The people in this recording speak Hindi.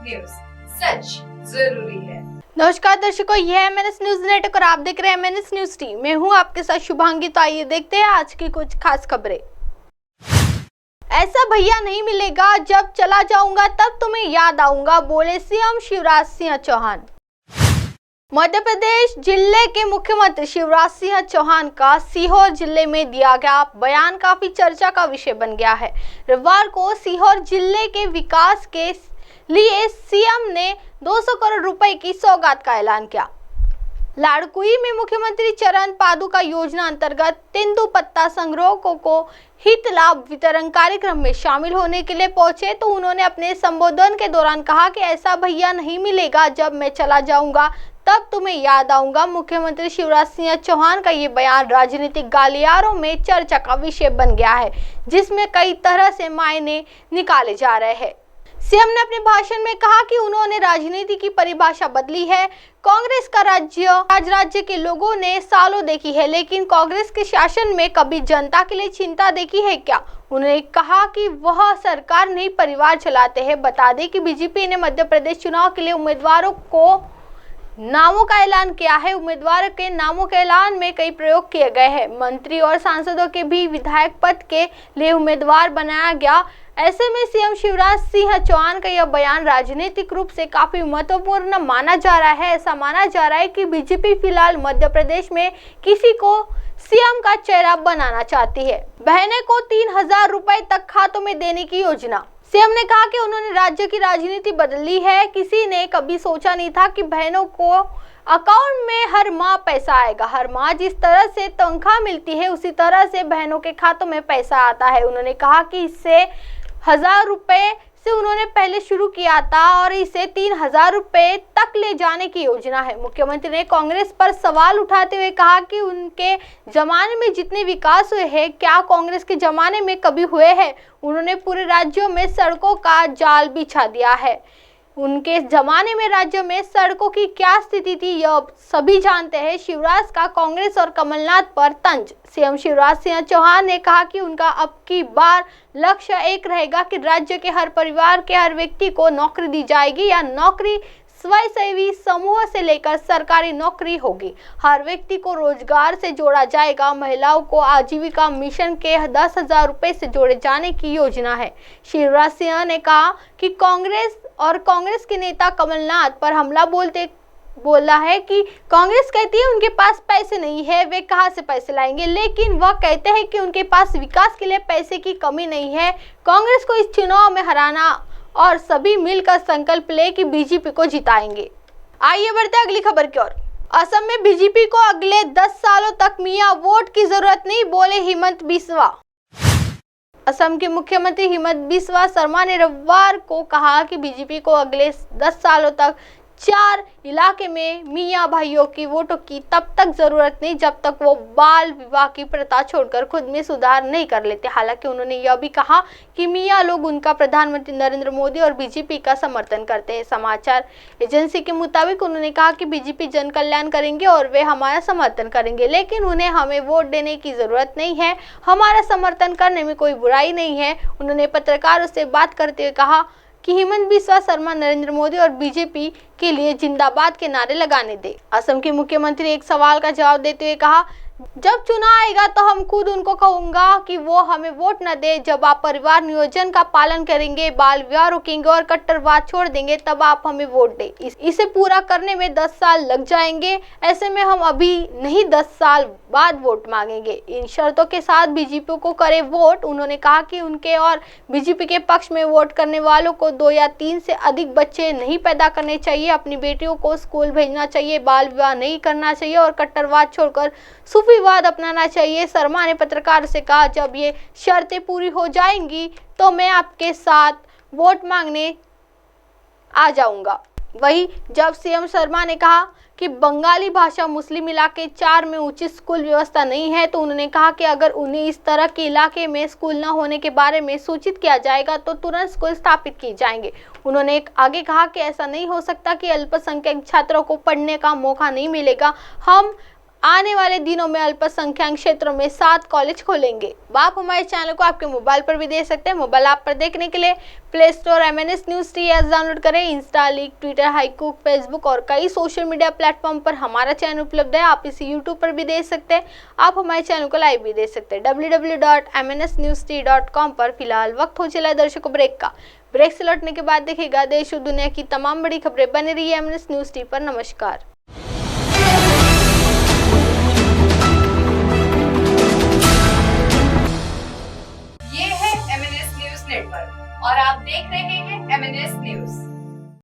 न्यूज, सच जरूरी है। नमस्कार दर्शकों, यह है एमएनएस न्यूज नेटवर्क और आप देख रहे हैं एमएनएस न्यूज टीम। मैं हूं आपके साथ शुभांगी। तो आइए देखते हैं आज की कुछ खास खबरें। ऐसा भैया नहीं मिलेगा, जब चला जाऊंगा तब तुम्हें याद आऊंगा, बोले सीएम शिवराज सिंह चौहान। मध्य प्रदेश जिले के मुख्यमंत्री शिवराज सिंह चौहान का सीहोर जिले में दिया गया बयान काफी चर्चा का विषय बन गया है। रविवार को सीहोर जिले के विकास के लिए सीएम ने 200 करोड़ रुपए की सौगात का ऐलान किया। लाड़कुई में मुख्यमंत्री चरण पादुका योजना अंतर्गत तेंदुपत्ता संग्राहकों को हित लाभ वितरण कार्यक्रम में शामिल होने के लिए पहुंचे तो उन्होंने अपने संबोधन के दौरान कहा कि ऐसा भैया नहीं मिलेगा, जब मैं चला जाऊंगा तब तुम्हें याद आऊंगा। मुख्यमंत्री शिवराज सिंह चौहान का ये बयान राजनीतिक गलियारों में चर्चा का विषय बन गया है, जिसमें कई तरह से मायने निकाले जा रहे हैं। सीएम ने अपने भाषण में कहा कि उन्होंने राजनीति की परिभाषा बदली है। कांग्रेस का राज्य के लोगों ने सालों देखी है, लेकिन कांग्रेस के शासन में कभी जनता के लिए चिंता देखी है क्या? उन्होंने कहा कि वह सरकार नहीं, परिवार चलाते हैं। बता दें कि बीजेपी ने मध्य प्रदेश चुनाव के लिए उम्मीदवारों को नामों का ऐलान किया है। उम्मीदवारों के नामों के ऐलान में कई प्रयोग किए गए हैं। मंत्री और सांसदों के भी विधायक पद के लिए उम्मीदवार बनाया गया। ऐसे में सीएम शिवराज सिंह चौहान का यह बयान राजनीतिक रूप से काफी महत्वपूर्ण माना जा रहा है। ऐसा माना जा रहा है कि बीजेपी फिलहाल मध्य प्रदेश में किसी को सीएम का चेहरा बनाना चाहती है। बहनें को 3000 रुपए तक खातों में देने की योजना। सीएम ने कहा कि उन्होंने राज्य की राजनीति बदली है। किसी ने कभी सोचा नहीं था कि बहनों को अकाउंट में हर माह पैसा आएगा। हर माह जिस तरह से तनख्वाह मिलती है, उसी तरह से बहनों के खातों में पैसा आता है। उन्होंने कहा कि इससे 1000 रुपए से उन्होंने पहले शुरू किया था और इसे 3000 रुपए तक ले जाने की योजना है। मुख्यमंत्री ने कांग्रेस पर सवाल उठाते हुए कहा कि उनके जमाने में जितने विकास हुए हैं, क्या कांग्रेस के जमाने में कभी हुए हैं? उन्होंने पूरे राज्यों में सड़कों का जाल बिछा दिया है। उनके जमाने में राज्य में सड़कों की क्या स्थिति थी, यह सभी जानते हैं। शिवराज का कांग्रेस और कमलनाथ पर तंज। सीएम शिवराज सिंह चौहान ने कहा कि उनका अब की बार लक्ष्य एक रहेगा कि राज्य के हर परिवार के हर व्यक्ति को नौकरी दी जाएगी या नौकरी स्वयंसेवी समूह से लेकर सरकारी नौकरी होगी। हर व्यक्ति को रोजगार से जोड़ा जाएगा। महिलाओं को आजीविका मिशन के 10,000 रुपए से जोड़े जाने की योजना है। शिवराज सिंह ने कहा कि कांग्रेस के नेता कमलनाथ पर हमला बोला है कि कांग्रेस कहती है उनके पास पैसे नहीं है, वे कहां से पैसे लाएंगे, लेकिन वह कहते हैं कि उनके पास विकास के लिए पैसे की कमी नहीं है। कांग्रेस को इस चुनाव में हराना और सभी मिलकर संकल्प ले कि बीजेपी को जिताएंगे। आइए बढ़ते हैं अगली खबर की ओर। असम में बीजेपी को अगले 10 सालों तक मियां वोट की जरूरत नहीं, बोले हिमंत बिस्वा। असम के मुख्यमंत्री हिमंत बिस्वा शर्मा ने रविवार को कहा कि बीजेपी को अगले 10 सालों तक 4 इलाके में मियां भाइयों की वोटों की तब तक जरूरत नहीं जब तक वो बाल विवाह की प्रथा छोड़कर खुद में सुधार नहीं कर लेते। हालांकि उन्होंने यह भी कहा कि मियां लोग उनका प्रधानमंत्री नरेंद्र मोदी और बीजेपी का समर्थन करते हैं। समाचार एजेंसी के मुताबिक उन्होंने कहा कि बीजेपी जन कल्याण करेंगे और वे हमारा समर्थन करेंगे, लेकिन उन्हें हमें वोट देने की जरूरत नहीं है। हमारा समर्थन करने में कोई बुराई नहीं है। उन्होंने पत्रकारों से बात करते हुए कहा कि हिमंत बिस्वा शर्मा नरेंद्र मोदी और बीजेपी के लिए जिंदाबाद के नारे लगाने दे। असम के मुख्यमंत्री एक सवाल का जवाब देते हुए कहा, जब चुनाव आएगा तो हम खुद उनको कहूंगा कि वो हमें वोट न दे। जब आप परिवार नियोजन का पालन करेंगे, बाल विवाह रोकेंगे और कट्टरवाद छोड़ देंगे, तब आप हमें वोट दें। इसे पूरा करने में 10 साल लग जाएंगे। ऐसे में हम अभी नहीं 10 साल बाद वोट मांगेंगे। इन शर्तों के साथ बीजेपी को करे वोट। उन्होंने कहा कि उनके और बीजेपी के पक्ष में वोट करने वालों को 2 या 3 से अधिक बच्चे नहीं पैदा करने चाहिए, अपनी बेटियों को स्कूल भेजना चाहिए, बाल विवाह नहीं करना चाहिए और कट्टरवाद छोड़कर सूफीवाद अपनाना चाहिए। शर्मा ने पत्रकार से कहा, जब ये शर्तें पूरी हो जाएंगी तो मैं आपके साथ वोट मांगने आ जाऊंगा। वहीं जब सीएम शर्मा ने कहा कि बंगाली भाषा मुस्लिम इलाके 4 में उचित स्कूल व्यवस्था नहीं है, तो उन्होंने कहा कि अगर उन्हें इस तरह के इलाके में स्कूल न होने के बारे में सूचित किया जाएगा तो तुरंत स्कूल स्थापित किए जाएंगे। उन्होंने आगे कहा कि ऐसा नहीं हो सकता कि अल्पसंख्यक छात्रों को पढ़ने का मौका नहीं मिलेगा। हम आने वाले दिनों में अल्पसंख्यक क्षेत्रों में 7 कॉलेज खोलेंगे। आप हमारे चैनल को आपके मोबाइल पर भी देख सकते हैं। मोबाइल ऐप पर देखने के लिए play store MNS news T app download करें। इंस्टा, लीक, ट्विटर, हाइकूक, फेसबुक और कई सोशल मीडिया प्लेटफॉर्म पर हमारा चैनल उपलब्ध है। आप इसे यूट्यूब पर भी देख सकते हैं। आप हमारे चैनल को लाइव भी देख सकते हैं www.mnsnewst.com पर। फिलहाल वक्त हो चला है दर्शकों ब्रेक का। ब्रेक से लौटने के बाद देखिएगा देश और दुनिया की तमाम बड़ी खबरें। बने रहिए MNS न्यूज़ टी पर। नमस्कार।